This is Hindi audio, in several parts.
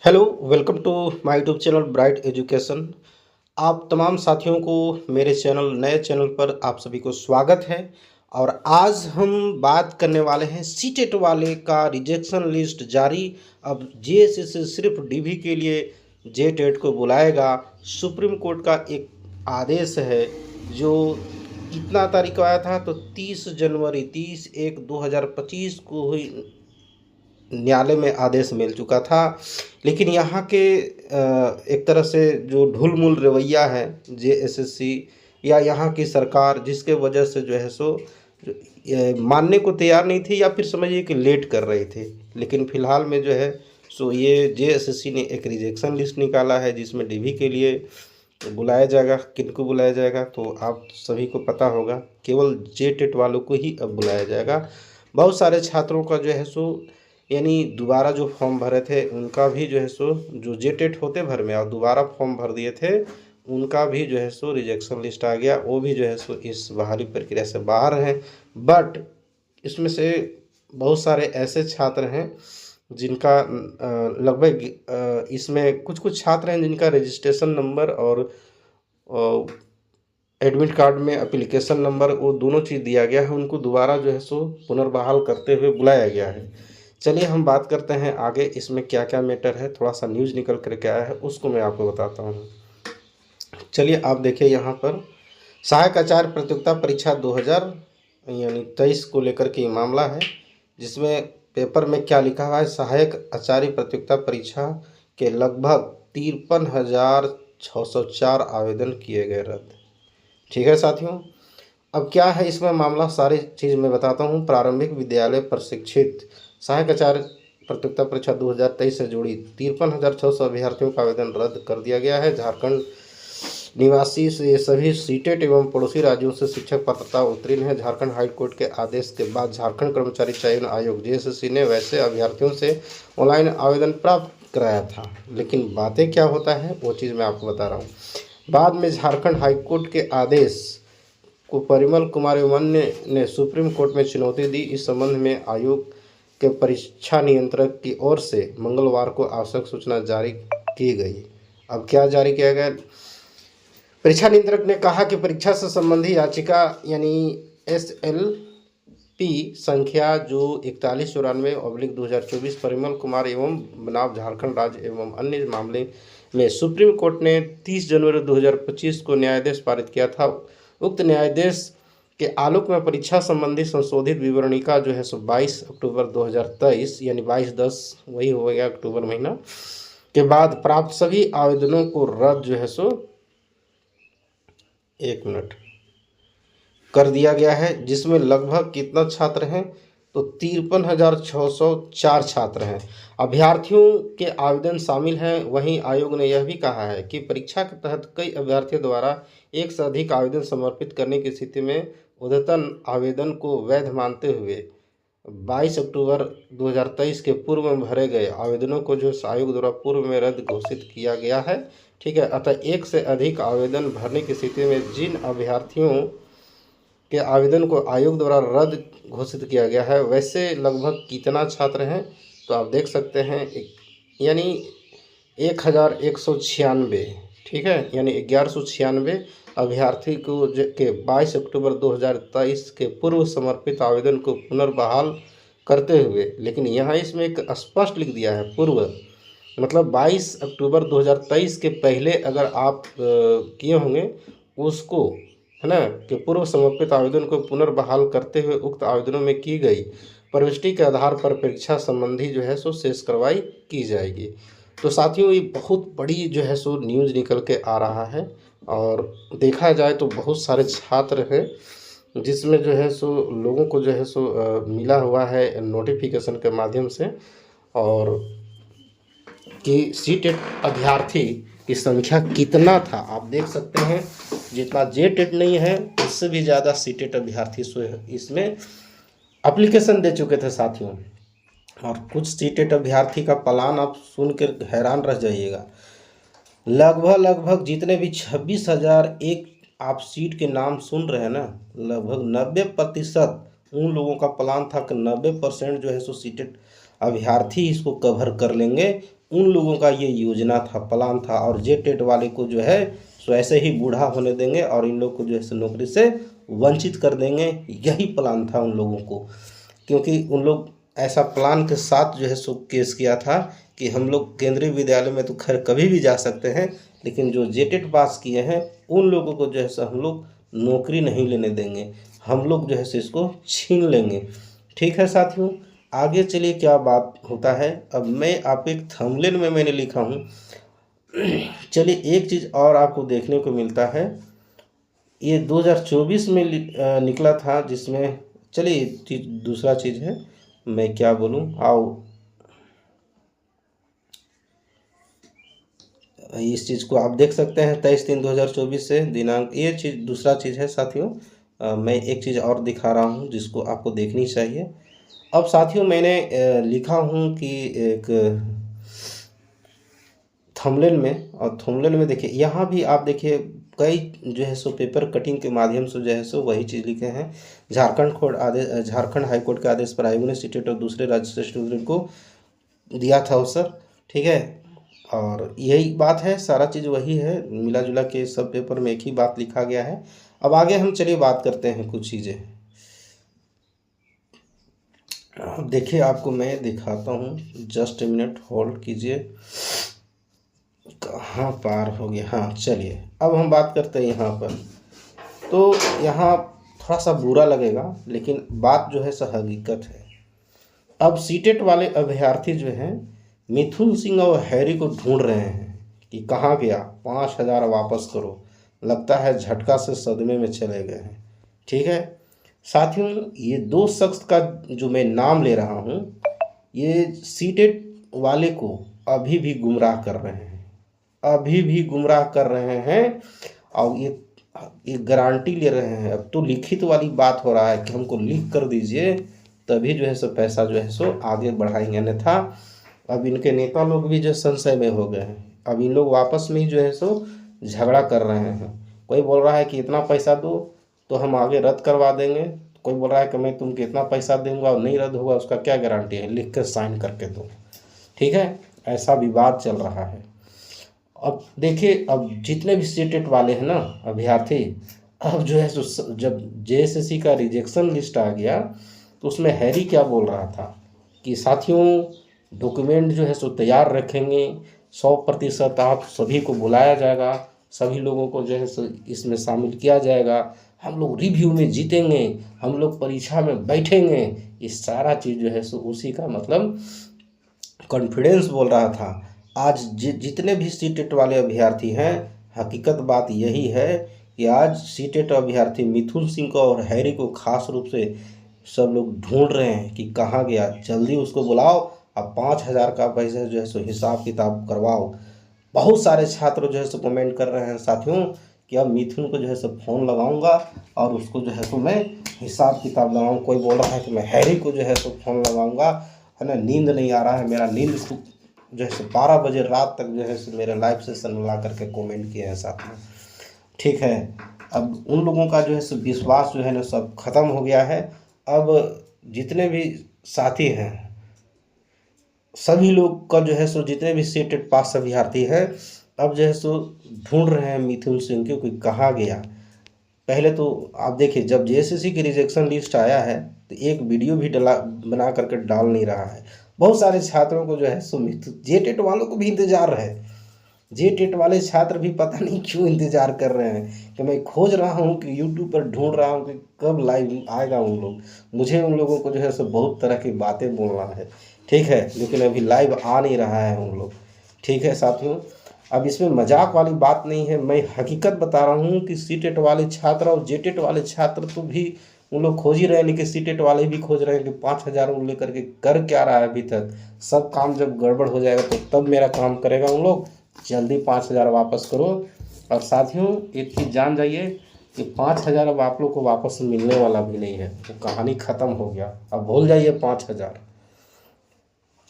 Hello, welcome to my YouTube channel Bright Education. आप तमाम साथियों को मेरे नए चैनल पर आप सभी को स्वागत है। और आज हम बात करने वाले हैं सीटेट वाले का रिजेक्शन लिस्ट जारी। अब जेएसएस सिर्फ डीवी के लिए जेटेट को बुलाएगा। सुप्रीम कोर्ट का एक आदेश है जो कितना तारीख को आया था, तो 30 जनवरी 30/1/2025 को हुई न्यायालय में आदेश मिल चुका था। लेकिन यहाँ के एक तरह से जो ढुलमुल रवैया है जेएसएससी या यहाँ की सरकार, जिसके वजह से जो है सो मानने को तैयार नहीं थी, या फिर समझिए कि लेट कर रहे थे। लेकिन फिलहाल में जो है सो ये जेएसएससी ने एक रिजेक्शन लिस्ट निकाला है जिसमें डीवी के लिए बुलाया जाएगा। किनको बुलाया जाएगा तो आप सभी को पता होगा, केवल जेटेट वालों को ही अब बुलाया जाएगा। बहुत सारे छात्रों का जो है सो यानी दोबारा जो फॉर्म भरे थे उनका भी जो है सो, जो जेटेट होते भर में और दोबारा फॉर्म भर दिए थे, उनका भी जो है सो रिजेक्शन लिस्ट आ गया। वो भी जो है सो इस बहाली प्रक्रिया से बाहर हैं। बट इसमें से बहुत सारे ऐसे छात्र हैं जिनका लगभग इसमें कुछ कुछ छात्र हैं जिनका रजिस्ट्रेशन नंबर और एडमिट कार्ड में एप्लीकेशन नंबर, वो दोनों चीज़ दिया गया है। उनको दोबारा जो है सो पुनर्बहाल करते हुए बुलाया गया है। चलिए हम बात करते हैं आगे इसमें क्या क्या मैटर है। थोड़ा सा न्यूज़ निकल करके आया है, उसको मैं आपको बताता हूँ। चलिए आप देखिए यहाँ पर सहायक आचार्य प्रतियोगिता परीक्षा 2023 को लेकर के ये मामला है, जिसमें पेपर में क्या लिखा हुआ है। सहायक आचार्य प्रतियोगिता परीक्षा के लगभग 53,604 आवेदन किए गए रद्द। ठीक है साथियों, अब क्या है इसमें मामला, सारी चीज़ मैं बताता हूँ। प्रारंभिक विद्यालय प्रशिक्षित सहायक आचार्य प्रतियोगिता परीक्षा 2023 से जुड़ी 53,600 अभ्यर्थियों का आवेदन रद्द कर दिया गया है। झारखंड निवासी से सभी सीटेट एवं पड़ोसी राज्यों से शिक्षक पात्रता उत्तीर्ण है। झारखंड हाई कोर्ट के आदेश के बाद झारखंड कर्मचारी चयन आयोग जेएसएससी ने वैसे अभ्यर्थियों से ऑनलाइन आवेदन प्राप्त कराया था। लेकिन बातें क्या होता है वो चीज़ मैं आपको बता रहा हूँ। बाद में झारखंड हाई कोर्ट के आदेश को परिमल कुमार एवं ने सुप्रीम कोर्ट में चुनौती दी। इस संबंध में आयोग के परीक्षा नियंत्रक की ओर से मंगलवार को आवश्यक सूचना जारी की गई। अब क्या जारी किया गया? परीक्षा नियंत्रक ने कहा कि परीक्षा से संबंधी याचिका यानी SLP संख्या जो 4194/2024 परिमल कुमार एवं बनाम झारखंड राज्य एवं अन्य मामले में सुप्रीम कोर्ट ने 30 जनवरी 2025 को न्यायादेश पारित किया था। उक्त न्यायादेश के आलोक में परीक्षा संबंधी संशोधित विवरणिका जो है सो 22 अक्टूबर 2023 यानी 22/10 वही हो गया अक्टूबर महीना के बाद प्राप्त सभी आवेदनों को रद्द जो है सो 1 मिनट कर दिया गया है। जिसमें लगभग कितना छात्र हैं, तो 53,604 छात्र हैं। अभ्यर्थियों के आवेदन शामिल हैं। वहीं आयोग ने यह भी कहा है कि परीक्षा के तहत कई अभ्यर्थियों द्वारा एक से अधिक आवेदन समर्पित करने की स्थिति में उद्यतन आवेदन को वैध मानते हुए 22 अक्टूबर 2023 के पूर्व में भरे गए आवेदनों को जो आयोग द्वारा पूर्व में रद्द घोषित किया गया है। ठीक है, अतः एक से अधिक आवेदन भरने की स्थिति में जिन अभ्यर्थियों के आवेदन को आयोग द्वारा रद्द घोषित किया गया है, वैसे लगभग कितना छात्र हैं, तो आप देख सकते हैं यानी 1196। ठीक है, यानी 1196 अभ्यर्थी को के 22 अक्टूबर 2023 के पूर्व समर्पित आवेदन को पुनर्बहाल करते हुए, लेकिन यहाँ इसमें एक स्पष्ट लिख दिया है पूर्व, मतलब 22 अक्टूबर 2023 के पहले अगर आप किए होंगे उसको, है ना, कि पूर्व समर्पित आवेदन को पुनर्बहाल करते हुए उक्त आवेदनों में की गई प्रविष्टि के आधार पर परीक्षा संबंधी जो है सो शेष कार्रवाई की जाएगी। तो साथियों, ये बहुत बड़ी जो है सो न्यूज़ निकल के आ रहा है। और देखा जाए तो बहुत सारे छात्र हैं जिसमें जो है सो लोगों को जो है सो मिला हुआ है नोटिफिकेशन के माध्यम से, और कि सीटेट अभ्यर्थी की संख्या कितना था आप देख सकते हैं। जितना जेटेट नहीं है उससे भी ज़्यादा सीटेट अभ्यर्थी इसमें एप्लीकेशन दे चुके थे साथियों। और कुछ सीटेट अभ्यर्थी का प्लान आप सुन कर हैरान रह जाइएगा। लगभग जितने भी 26,001 आप सीट के नाम सुन रहे हैं ना, लगभग 90% उन लोगों का प्लान था कि 90% जो है सो सीटेट अभ्यर्थी इसको कवर कर लेंगे उन लोगों का ये योजना था, प्लान था। और जे टेट वाले को जो है सो ऐसे ही बूढ़ा होने देंगे और इन लोग को जो है सो नौकरी से वंचित कर देंगे, यही प्लान था उन लोगों को। क्योंकि उन लोग ऐसा प्लान के साथ जो है सो केस किया था कि हम लोग केंद्रीय विद्यालय में तो खैर कभी भी जा सकते हैं, लेकिन जो जे टेट पास किए हैं उन लोगों को जो है सो हम लोग नौकरी नहीं लेने देंगे, हम लोग जो है सो इसको छीन लेंगे। ठीक है साथियों, आगे चलिए क्या बात होता है। अब मैं आप एक थंबनेल में मैंने लिखा हूँ। चलिए एक चीज़ और आपको देखने को मिलता है, ये 2024 में निकला था, जिसमें चलिए दूसरा चीज़ है, मैं क्या बोलूँ, आओ इस चीज़ को आप देख सकते हैं 23/3/2024 से दिनांक। ये चीज़ दूसरा चीज़ है साथियों। मैं एक चीज़ और दिखा रहा हूँ जिसको आपको देखनी चाहिए। अब साथियों मैंने लिखा हूँ कि एक थंबनेल में, और थंबनेल में देखिए यहाँ भी आप देखिए कई जो है सो पेपर कटिंग के माध्यम से जो है सो वही चीज़ लिखे हैं। झारखंड हाई कोर्ट के आदेश पर आयोग ने सीटेट और दूसरे राज्य से स्टूडेंट को दिया था अवसर। ठीक है, और यही बात है, सारा चीज़ वही है, मिला जुला के सब पेपर में एक ही बात लिखा गया है। अब आगे हम चलिए बात करते हैं कुछ चीज़ें। अब देखिए आपको मैं दिखाता हूँ, जस्ट ए मिनट होल्ड कीजिए। कहाँ पार हो गया, हाँ चलिए अब हम बात करते हैं यहाँ पर। तो यहाँ थोड़ा सा बुरा लगेगा, लेकिन बात जो है सो हकीकत है। अब सीटेट वाले अभ्यर्थी जो हैं मिथुन सिंह और हैरी को ढूंढ रहे हैं कि कहाँ गया, 5,000 वापस करो। लगता है झटका से सदमे में चले गए हैं। ठीक है साथियों, ये दो शख्स का जो मैं नाम ले रहा हूँ, ये सीटेट वाले को अभी भी गुमराह कर रहे हैं, अभी भी गुमराह कर रहे हैं। और ये गारंटी ले रहे हैं, अब तो लिखित वाली बात हो रहा है कि हमको लिख कर दीजिए, तभी जो है सो पैसा जो है सो आगे बढ़ाएंगे। अन्यथा अब इनके नेता लोग भी जो संशय में हो गए हैं, अब इन लोग वापस में ही जो है सो झगड़ा कर रहे हैं। कोई बोल रहा है कि इतना पैसा दो तो हम आगे रद्द करवा देंगे, कोई बोल रहा है कि मैं तुमको इतना पैसा दूंगा और नहीं रद्द होगा, उसका क्या गारंटी है, लिख कर साइन करके दो। ठीक है, ऐसा विवाद चल रहा है। अब देखिए, अब जितने भी सीटेट वाले हैं ना अभ्यर्थी, अब जो है सो जब जेएसएससी का रिजेक्शन लिस्ट आ गया तो उसमें हैरी क्या बोल रहा था कि साथियों डॉक्यूमेंट जो है सो तैयार रखेंगे, 100% आप सभी को बुलाया जाएगा, सभी लोगों को जो है सो इसमें शामिल किया जाएगा, हम लोग रिव्यू में जीतेंगे, हम लोग परीक्षा में बैठेंगे। ये सारा चीज़ जो है सो उसी का मतलब कॉन्फिडेंस बोल रहा था। आज जितने भी सीटेट वाले अभ्यर्थी हैं, हकीकत बात यही है कि आज सीटेट अभ्यर्थी मिथुन सिंह को और हैरी को खास रूप से सब लोग ढूंढ रहे हैं कि कहाँ गया, जल्दी उसको बुलाओ, अब 5,000 का पैसा जो है सो हिसाब किताब करवाओ। बहुत सारे छात्र जो है सो कमेंट कर रहे हैं साथियों कि अब मिथुन को जो है सो फ़ोन लगाऊंगा और उसको जो है सो मैं हिसाब किताब लगाऊँ। कोई बोल रहा है कि मैं हैरी को जो है सो फ़ोन लगाऊंगा, है ना, नींद नहीं आ रहा है मेरा, नींद जो है सो 12 बजे रात तक जो है सो मेरा लाइव सेशन ला करके कमेंट किए हैं साथ में। ठीक है, अब उन लोगों का जो है सो विश्वास जो है ना सब खत्म हो गया है। अब जितने भी साथी हैं सभी लोग का जो है सो जितने भी सीटेट पास अभ्यर्थी हैं अब जो है सो ढूंढ रहे हैं मिथुन सिंह को कि कहाँ गया। पहले तो आप देखिए जब जेएसएससी की रिजेक्शन लिस्ट आया है तो एक वीडियो भी बना करके डाल नहीं रहा है। बहुत सारे छात्रों को जो है सो जेटेट वालों को भी इंतजार है, जेटेट वाले छात्र भी पता नहीं क्यों इंतजार कर रहे हैं कि मैं खोज रहा हूँ कि यूट्यूब पर ढूंढ रहा हूँ कि कब लाइव आएगा उन लोग, मुझे उन लोगों को जो है सो बहुत तरह की बातें बोलना है। ठीक है, लेकिन अभी लाइव आ नहीं रहा है उन लोग। ठीक है साथियों, अब इसमें मजाक वाली बात नहीं है, मैं हकीकत बता रहा हूँ कि सीटेट वाले छात्र और जेटेट वाले छात्र तो भी उन लोग खोज ही रहे हैं, लेकिन सीटेट वाले भी खोज रहे हैं कि 5,000 लेकर के कर क्या रहा है अभी तक। सब काम जब गड़बड़ हो जाएगा तो तब मेरा काम करेगा उन लोग। जल्दी 5,000 वापस करो। और साथियों एक चीज़ जान जाइए कि 5,000 अब आप लोग को वापस मिलने वाला भी नहीं है, वो कहानी ख़त्म हो गया, अब भूल जाइए 5,000।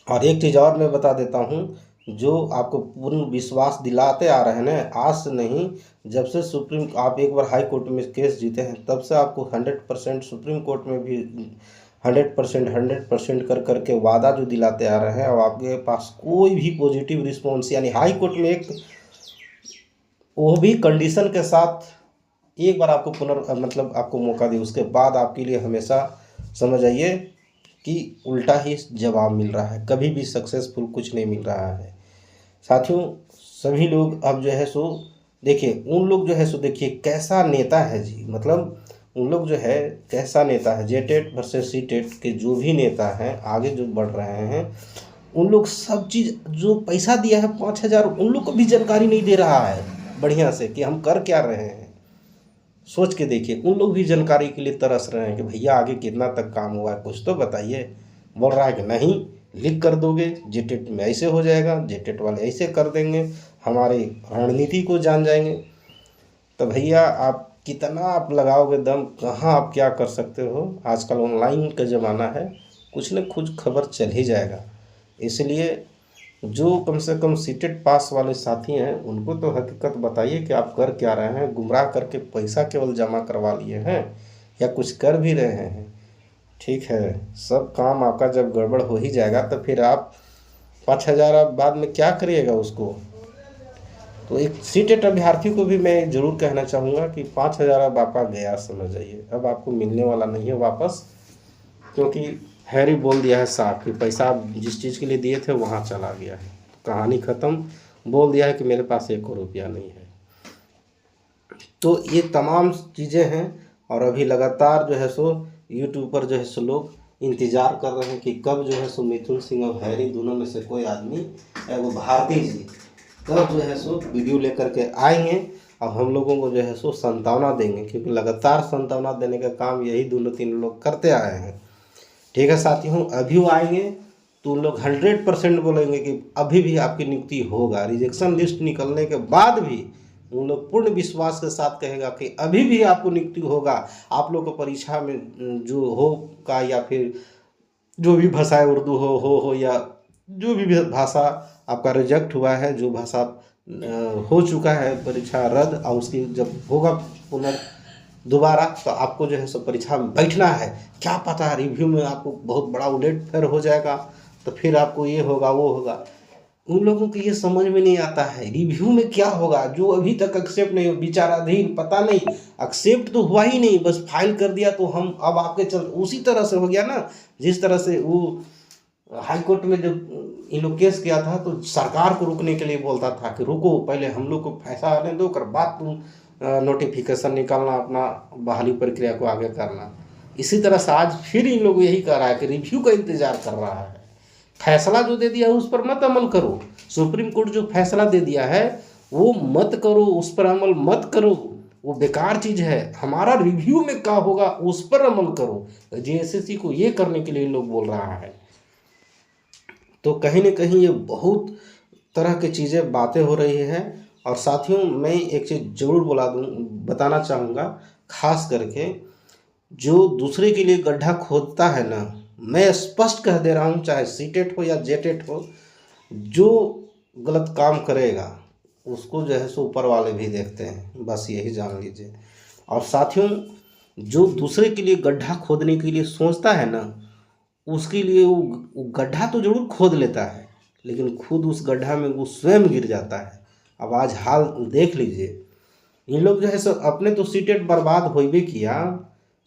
और एक चीज़ और मैं बता देता हूँ, जो आपको पूर्ण विश्वास दिलाते आ रहे हैं ना, आज से नहीं, जब से आप एक बार हाई कोर्ट में केस जीते हैं तब से आपको 100% सुप्रीम कोर्ट में भी 100% कर करके वादा जो दिलाते आ रहे हैं, और आपके पास कोई भी पॉजिटिव रिस्पॉन्स, यानी हाई कोर्ट में एक वो भी कंडीशन के साथ एक बार आपको मतलब आपको मौका दी, उसके बाद आपके लिए हमेशा समझ आइए कि उल्टा ही जवाब मिल रहा है, कभी भी सक्सेसफुल कुछ नहीं मिल रहा है। साथियों, सभी लोग अब जो है सो देखिए, उन लोग जो है सो देखिए कैसा नेता है जी, मतलब उन लोग जो है कैसा नेता है। जेटेट वर्सेस सीटेट के जो भी नेता हैं आगे जो बढ़ रहे हैं, उन लोग सब चीज़ जो पैसा दिया है 5,000, उन लोग को भी जानकारी नहीं दे रहा है बढ़िया से कि हम कर क्या रहे हैं। सोच के देखिए, उन लोग भी जानकारी के लिए तरस रहे हैं कि भैया आगे कितना तक काम हुआ है, कुछ तो बताइए। बोल रहा है कि नहीं, लिख कर दोगे जेटेट में ऐसे हो जाएगा, जेटेट वाले ऐसे कर देंगे, हमारी रणनीति को जान जाएंगे। तो भैया आप कितना आप लगाओगे दम, कहाँ आप क्या कर सकते हो। आजकल ऑनलाइन का ज़माना है, कुछ न कुछ खबर चल ही जाएगा। इसलिए जो कम से कम सीटेट पास वाले साथी हैं उनको तो हकीकत बताइए कि आप कर क्या रहे हैं। गुमराह करके पैसा केवल जमा करवा लिए हैं या कुछ कर भी रहे हैं। ठीक है, सब काम आपका जब गड़बड़ हो ही जाएगा तो फिर आप 5,000 आप बाद में क्या करिएगा उसको। तो एक सीटेट अभ्यर्थी को भी मैं ज़रूर कहना चाहूँगा कि 5,000 अब आपका गया समझ जाइए, अब आपको मिलने वाला नहीं है वापस, क्योंकि हैरी बोल दिया है साफ कि पैसा आप जिस चीज़ के लिए दिए थे वहाँ चला गया है, कहानी ख़त्म। बोल दिया है कि मेरे पास 1 रुपया नहीं है। तो ये तमाम चीज़ें हैं, और अभी लगातार जो है सो यूट्यूब पर जो है सो लोग इंतज़ार कर रहे हैं कि कब जो है सो मिथुन सिंह और हैरी दोनों में से कोई आदमी या वो भारती जी कब जो है सो वीडियो लेकर के आएंगे और हम लोगों को जो है सो सांत्वना देंगे, क्योंकि लगातार सांत्वना देने का काम यही दोनों तीन लोग करते आए हैं। ठीक है साथियों, अभी वो आएंगे तो उन लोग 100% बोलेंगे कि अभी भी आपकी नियुक्ति होगा। रिजेक्शन लिस्ट निकलने के बाद भी उन लोग पूर्ण विश्वास के साथ कहेगा कि अभी भी आपको नियुक्ति होगा। आप लोग को परीक्षा में जो होगा, या फिर जो भी भाषाएं उर्दू हो या जो भी भाषा आपका रिजेक्ट हुआ है, जो भाषा हो चुका है परीक्षा रद्द, और उसकी जब होगा दोबारा तो आपको जो है सो परीक्षा में बैठना है। क्या पता रिव्यू में आपको बहुत बड़ा उलट फेर हो जाएगा, तो फिर आपको ये होगा वो होगा। उन लोगों को ये समझ में नहीं आता है रिव्यू में क्या होगा, जो अभी तक एक्सेप्ट नहीं, विचाराधीन, पता नहीं, एक्सेप्ट तो हुआ ही नहीं, बस फाइल कर दिया तो हम अब आपके चल उसी तरह से हो गया ना। जिस तरह से वो हाई कोर्ट में जब इन लोग केस किया था तो सरकार को रुकने के लिए बोलता था कि रुको, पहले हम लोग को फैसला आने दो, कर बाद तुम नोटिफिकेशन निकालना, अपना बहाली प्रक्रिया को आगे करना। इसी तरह से आज फिर इन लोग यही कर रहा है कि रिव्यू का इंतजार कर रहा है। फैसला जो दे दिया है उस पर मत अमल करो। सुप्रीम कोर्ट जो फैसला दे दिया है वो मत करो, उस पर अमल मत करो, वो बेकार चीज़ है। हमारा रिव्यू में क्या होगा उस पर अमल करो। जेएसएससी को ये करने के लिए लोग बोल रहा है। तो कहीं ना कहीं ये बहुत तरह की चीज़ें बातें हो रही हैं। और साथियों, मैं एक चीज़ ज़रूर बताना चाहूँगा, खास करके जो दूसरे के लिए गड्ढा खोदता है ना, मैं स्पष्ट कह दे रहा हूँ, चाहे सीटेट हो या जेटेट हो, जो गलत काम करेगा उसको जो है सो ऊपर वाले भी देखते हैं, बस यही जान लीजिए। और साथियों, जो दूसरे के लिए गड्ढा खोदने के लिए सोचता है ना, उसके लिए वो गड्ढा तो जरूर खोद लेता है, लेकिन खुद उस गड्ढा में वो स्वयं गिर जाता है। अब आज हाल देख लीजिए, इन लोग जो है सो अपने तो सीटेट बर्बाद हो भी किया।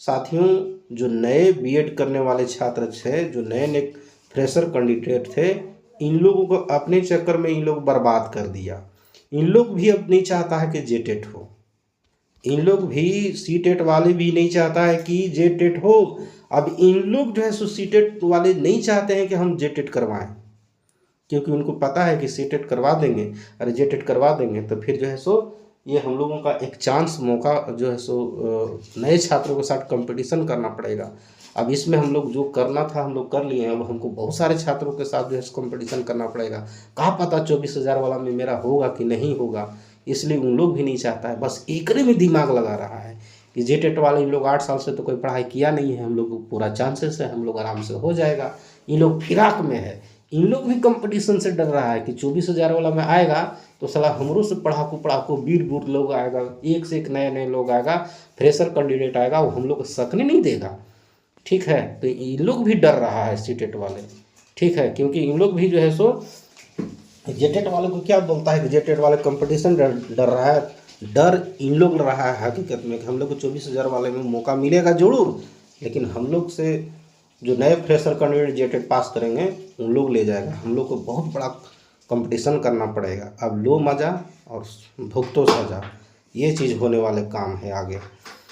साथियों, जो नए बीएड करने वाले छात्र थे, जो नए नए फ्रेशर कैंडिडेट थे, इन लोगों को अपने चक्कर में इन लोग बर्बाद कर दिया। इन लोग भी अब नहीं चाहता है कि जेटेट हो, इन लोग भी सीटेट वाले भी नहीं चाहता है कि जेटेट हो। अब इन लोग जो है सो सीटेट वाले नहीं चाहते हैं कि हम जेटेट करवाएं, क्योंकि उनको पता है कि सीटेट करवा देंगे, अरे जेटेट करवा देंगे तो फिर जो है सो ये हम लोगों का एक चांस मौका जो है सो नए छात्रों के साथ कंपटीशन करना पड़ेगा। अब इसमें हम लोग जो करना था हम लोग कर लिए हैं, अब हमको बहुत सारे छात्रों के साथ जो है कंपटीशन करना पड़ेगा। कहाँ पता 24,000 वाला में मेरा होगा कि नहीं होगा, इसलिए उन लोग भी नहीं चाहता है। बस एकरे में दिमाग लगा रहा है कि जेटेट वाले इन लोग 8 साल से तो कोई पढ़ाई किया नहीं है, हम लोग को पूरा चांसेस है, हम लोग आराम से हो जाएगा। इन लोग फिराक में है, इन लोग भी कंपटीशन से डर रहा है कि 24,000 वाला में आएगा तो साला हमरों से पढ़ाकू वीर बूर लोग आएगा, एक से एक नए नए लोग आएगा, फ्रेशर कैंडिडेट आएगा, वो हम लोग को सकने नहीं देगा। ठीक है। तो इन लोग भी डर रहा है सीटेट वाले, ठीक है, क्योंकि इन लोग भी जो है सो जेटेट वाले को क्या बोलता है कि जेटेट वाले कंपटीशन डर रहा है। डर इन लोग रहा है हकीकत में कि हम लोग को 24,000 वाले में मौका मिलेगा जरूर, लेकिन हम लोग से जो नए फ्रेशर कैंडिडेट जेटेट पास करेंगे उन लोग ले जाएगा, हम लोग को बहुत बड़ा कंपटीशन करना पड़ेगा। अब लो मज़ा और भुगतो सजा, ये चीज़ होने वाले काम है आगे।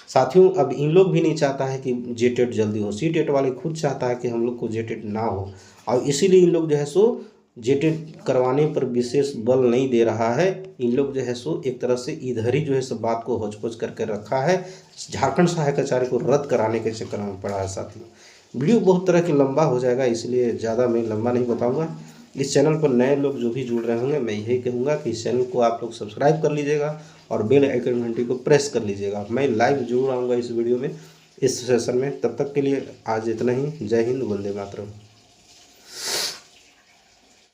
साथियों, अब इन लोग भी नहीं चाहता है कि जेटेट जल्दी हो, सीटेट वाले खुद चाहता है कि हम लोग को जेटेट ना हो, और इसीलिए इन लोग जो है सो जेटेट करवाने पर विशेष बल नहीं दे रहा है। इन लोग जो है सो एक तरह से इधर ही जो है सो बात को होच-पोच करके रखा है, झारखंड सहायक आचार्य को रद्द कराने के चक्कर में पड़ा है। साथियों, वीडियो बहुत तरह की लंबा हो जाएगा, इसलिए ज़्यादा मैं लंबा नहीं बताऊंगा। इस चैनल पर नए लोग जो भी जुड़ रहे होंगे, मैं यही कहूँगा कि इस चैनल को आप लोग सब्सक्राइब कर लीजिएगा और बेल आइकन घंटी को प्रेस कर लीजिएगा। मैं लाइव जरूर आऊँगा इस वीडियो में, इस सेशन में। तब तक के लिए आज इतना ही। जय हिंद, वंदे मातरम।